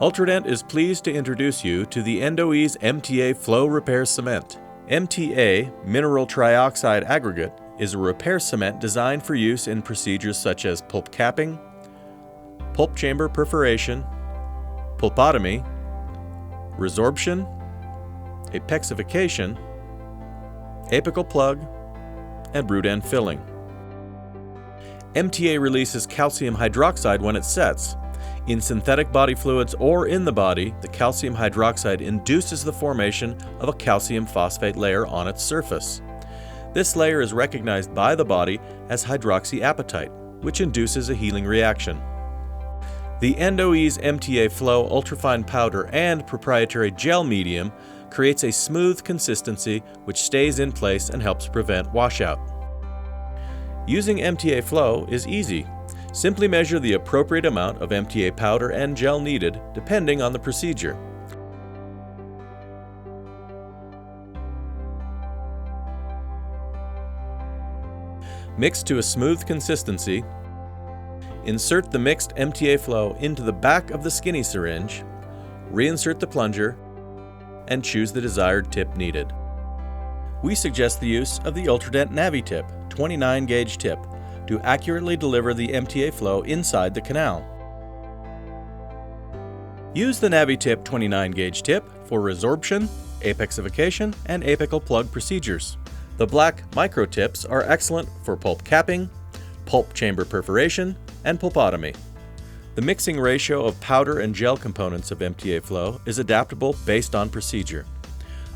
Ultradent is pleased to introduce you to the Endoease MTA Flow Repair Cement. MTA, mineral trioxide aggregate, is a repair cement designed for use in procedures such as pulp capping, pulp chamber perforation, pulpotomy, resorption, apexification, apical plug, and root end filling. MTA releases calcium hydroxide when it sets. In synthetic body fluids or in the body, the calcium hydroxide induces the formation of a calcium phosphate layer on its surface. This layer is recognized by the body as hydroxyapatite, which induces a healing reaction. The Endoease MTA Flow ultrafine powder and proprietary gel medium creates a smooth consistency which stays in place and helps prevent washout. Using MTA Flow is easy. Simply measure the appropriate amount of MTA powder and gel needed depending on the procedure. Mix to a smooth consistency. Insert the mixed MTA Flow into the back of the skinny syringe, reinsert the plunger, and choose the desired tip needed. We suggest the use of the Ultradent Navi-Tip 29 gauge tip to accurately deliver the MTA Flow inside the canal. Use the Navi-Tip 29 gauge tip for resorption, apexification, and apical plug procedures. The black micro tips are excellent for pulp capping, pulp chamber perforation, and pulpotomy. The mixing ratio of powder and gel components of MTA Flow is adaptable based on procedure.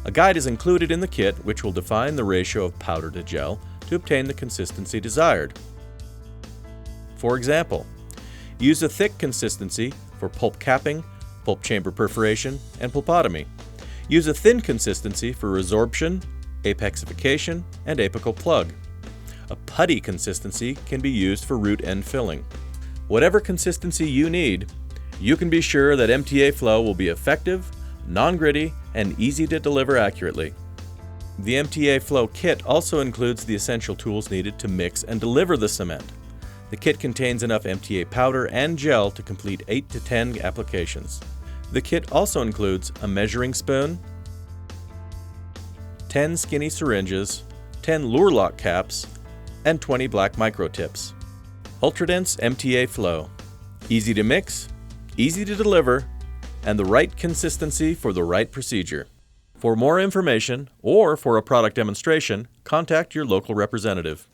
A guide is included in the kit which will define the ratio of powder to gel to obtain the consistency desired. For example, use a thick consistency for pulp capping, pulp chamber perforation, and pulpotomy. Use a thin consistency for resorption, apexification, and apical plug. A putty consistency can be used for root end filling. Whatever consistency you need, you can be sure that MTA Flow will be effective, non-gritty, and easy to deliver accurately. The MTA Flow Kit also includes the essential tools needed to mix and deliver the cement. The kit contains enough MTA powder and gel to complete 8 to 10 applications. The kit also includes a measuring spoon, 10 skinny syringes, 10 lure lock caps, and 20 black micro tips. Ultradents MTA Flow. Easy to mix, easy to deliver, and the right consistency for the right procedure. For more information or for a product demonstration, contact your local representative.